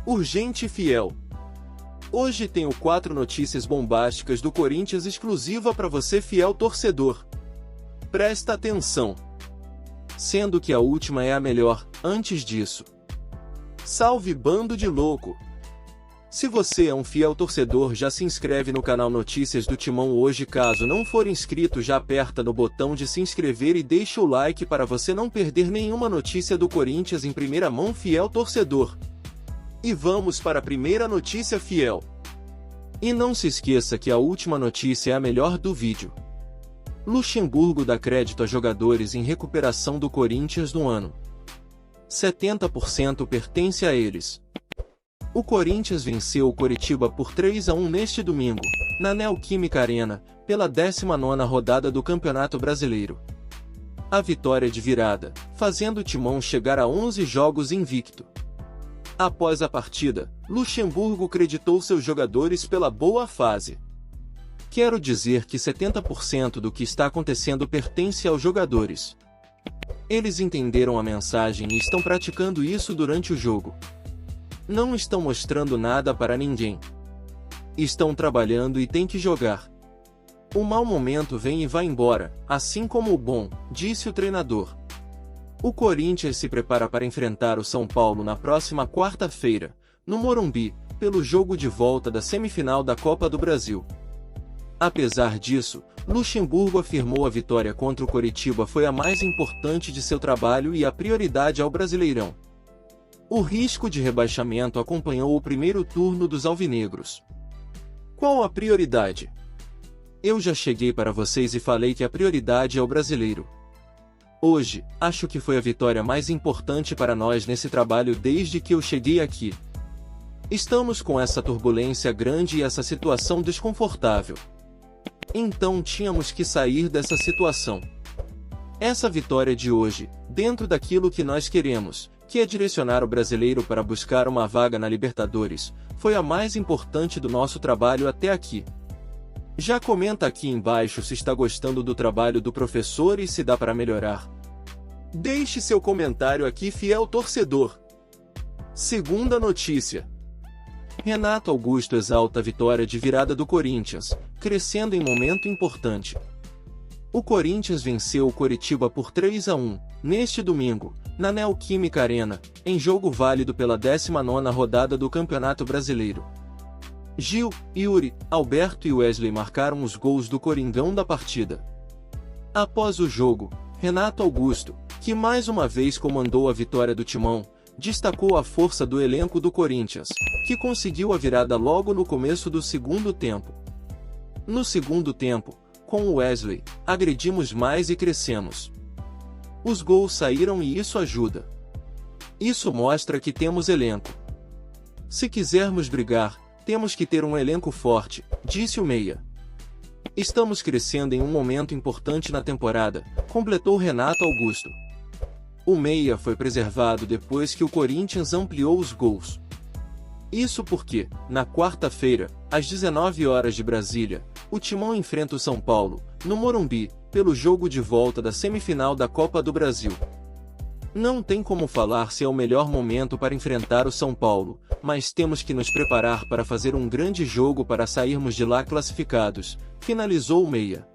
Urgente e fiel. Hoje tenho 4 notícias bombásticas do Corinthians exclusiva para você, fiel torcedor. Presta atenção. Sendo que a última é a melhor. Antes disso, salve bando de louco! Se você é um fiel torcedor, já se inscreve no canal Notícias do Timão hoje. Caso não for inscrito, já aperta no botão de se inscrever e deixa o like para você não perder nenhuma notícia do Corinthians em primeira mão, fiel torcedor. E vamos para a primeira notícia, fiel. E não se esqueça que a última notícia é a melhor do vídeo. Luxemburgo dá crédito a jogadores em recuperação do Corinthians no ano. 70% pertence a eles. O Corinthians venceu o Coritiba por 3-1 neste domingo, na Neoquímica Arena, pela 19ª rodada do Campeonato Brasileiro. A vitória de virada, fazendo o Timão chegar a 11 jogos invicto. Após a partida, Luxemburgo creditou seus jogadores pela boa fase. Quero dizer que 70% do que está acontecendo pertence aos jogadores. Eles entenderam a mensagem e estão praticando isso durante o jogo. Não estão mostrando nada para ninguém. Estão trabalhando e têm que jogar. O mau momento vem e vai embora, assim como o bom, disse o treinador. O Corinthians se prepara para enfrentar o São Paulo na próxima quarta-feira, no Morumbi, pelo jogo de volta da semifinal da Copa do Brasil. Apesar disso, Luxemburgo afirmou a vitória contra o Coritiba foi a mais importante de seu trabalho e a prioridade ao Brasileirão. O risco de rebaixamento acompanhou o primeiro turno dos alvinegros. Qual a prioridade? Eu já cheguei para vocês e falei que a prioridade é o Brasileiro. Hoje, acho que foi a vitória mais importante para nós nesse trabalho desde que eu cheguei aqui. Estamos com essa turbulência grande e essa situação desconfortável. Então tínhamos que sair dessa situação. Essa vitória de hoje, dentro daquilo que nós queremos, que é direcionar o brasileiro para buscar uma vaga na Libertadores, foi a mais importante do nosso trabalho até aqui. Já comenta aqui embaixo se está gostando do trabalho do professor e se dá para melhorar. Deixe seu comentário aqui, fiel torcedor. Segunda notícia. Renato Augusto exalta a vitória de virada do Corinthians, crescendo em momento importante. O Corinthians venceu o Coritiba por 3-1, neste domingo, na Neoquímica Arena, em jogo válido pela 19ª rodada do Campeonato Brasileiro. Gil, Yuri, Alberto e Wesley marcaram os gols do Coringão da partida. Após o jogo, Renato Augusto, que mais uma vez comandou a vitória do Timão, destacou a força do elenco do Corinthians, que conseguiu a virada logo no começo do segundo tempo. No segundo tempo, com o Wesley, agredimos mais e crescemos. Os gols saíram e isso ajuda. Isso mostra que temos elenco. Se quisermos brigar, temos que ter um elenco forte, disse o meia. Estamos crescendo em um momento importante na temporada, completou Renato Augusto. O meia foi preservado depois que o Corinthians ampliou os gols. Isso porque, na quarta-feira, às 19 horas de Brasília, o Timão enfrenta o São Paulo, no Morumbi, pelo jogo de volta da semifinal da Copa do Brasil. Não tem como falar se é o melhor momento para enfrentar o São Paulo, mas temos que nos preparar para fazer um grande jogo para sairmos de lá classificados, finalizou o meia.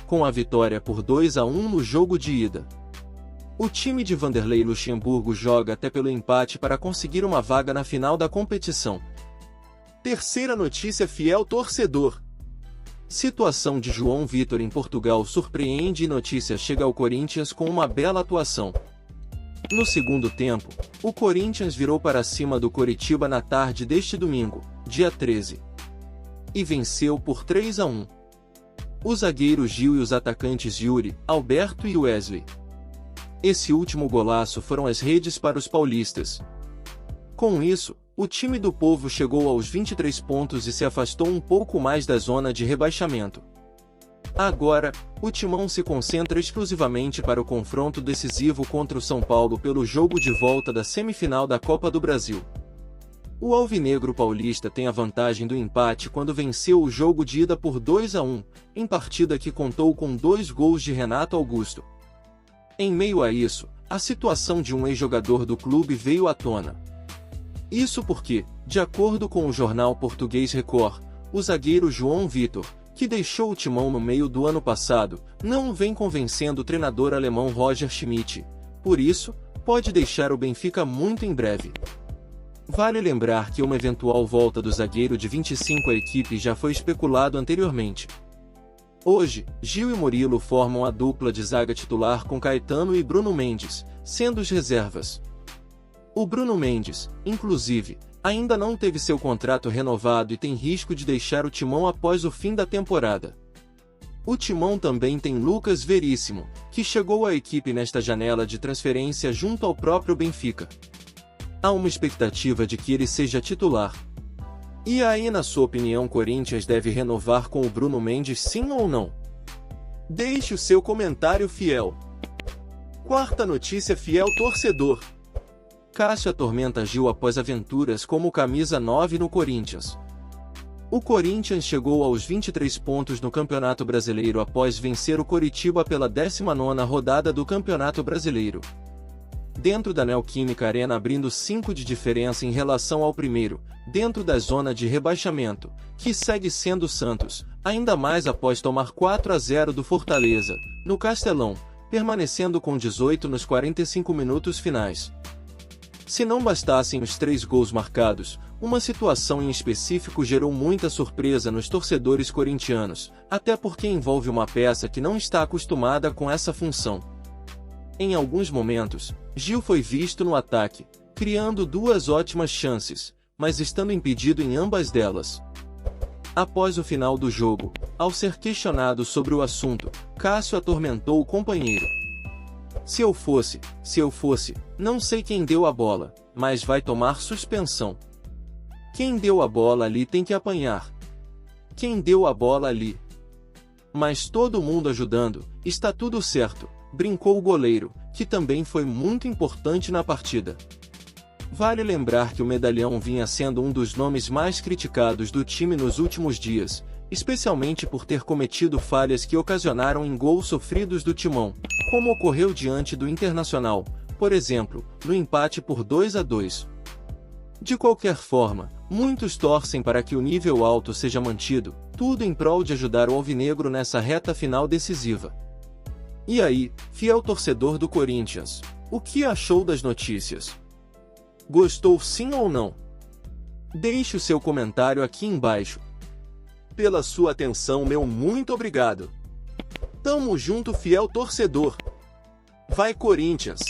Com a vitória por 2-1 no jogo de ida. O time de Vanderlei Luxemburgo joga até pelo empate para conseguir uma vaga na final da competição. Terceira notícia, fiel torcedor. Situação de João Vitor em Portugal surpreende e notícia chega ao Corinthians com uma bela atuação. No segundo tempo, o Corinthians virou para cima do Coritiba na tarde deste domingo, dia 13. E venceu por 3-1. O zagueiro Gil e os atacantes Yuri, Alberto e Wesley. Esse último golaço foram as redes para os paulistas. Com isso, o time do povo chegou aos 23 pontos e se afastou um pouco mais da zona de rebaixamento. Agora, o Timão se concentra exclusivamente para o confronto decisivo contra o São Paulo pelo jogo de volta da semifinal da Copa do Brasil. O alvinegro paulista tem a vantagem do empate quando venceu o jogo de ida por 2-1, em partida que contou com 2 gols de Renato Augusto. Em meio a isso, a situação de um ex-jogador do clube veio à tona. Isso porque, de acordo com o jornal português Record, o zagueiro João Vitor, que deixou o Timão no meio do ano passado, não vem convencendo o treinador alemão Roger Schmidt. Por isso, pode deixar o Benfica muito em breve. Vale lembrar que uma eventual volta do zagueiro de 25 à equipe já foi especulado anteriormente. Hoje, Gil e Murilo formam a dupla de zaga titular com Caetano e Bruno Mendes, sendo os reservas. O Bruno Mendes, inclusive, ainda não teve seu contrato renovado e tem risco de deixar o Timão após o fim da temporada. O Timão também tem Lucas Veríssimo, que chegou à equipe nesta janela de transferência junto ao próprio Benfica. Há uma expectativa de que ele seja titular. E aí, na sua opinião, Corinthians deve renovar com o Bruno Mendes, sim ou não? Deixe o seu comentário fiel. Quarta notícia, fiel torcedor. Cássio atormenta Gil após aventuras como camisa 9 no Corinthians. O Corinthians chegou aos 23 pontos no Campeonato Brasileiro após vencer o Coritiba pela 19ª rodada do Campeonato Brasileiro. Dentro da Neoquímica Arena, abrindo 5 de diferença em relação ao primeiro, dentro da zona de rebaixamento, que segue sendo o Santos, ainda mais após tomar 4-0 do Fortaleza, no Castelão, permanecendo com 18 nos 45 minutos finais. Se não bastassem os 3 gols marcados, uma situação em específico gerou muita surpresa nos torcedores corintianos, até porque envolve uma peça que não está acostumada com essa função. Em alguns momentos, Gil foi visto no ataque, criando 2 ótimas chances, mas estando impedido em ambas delas. Após o final do jogo, ao ser questionado sobre o assunto, Cássio atormentou o companheiro. Se eu fosse, não sei quem deu a bola, mas vai tomar suspensão. Quem deu a bola ali tem que apanhar. Quem deu a bola ali? Mas todo mundo ajudando, está tudo certo, brincou o goleiro, que também foi muito importante na partida. Vale lembrar que o medalhão vinha sendo um dos nomes mais criticados do time nos últimos dias, especialmente por ter cometido falhas que ocasionaram em gols sofridos do Timão, como ocorreu diante do Internacional, por exemplo, no empate por 2-2. De qualquer forma, muitos torcem para que o nível alto seja mantido, tudo em prol de ajudar o alvinegro nessa reta final decisiva. E aí, fiel torcedor do Corinthians, o que achou das notícias? Gostou, sim ou não? Deixe o seu comentário aqui embaixo. Pela sua atenção, meu muito obrigado. Tamo junto, fiel torcedor. Vai, Corinthians!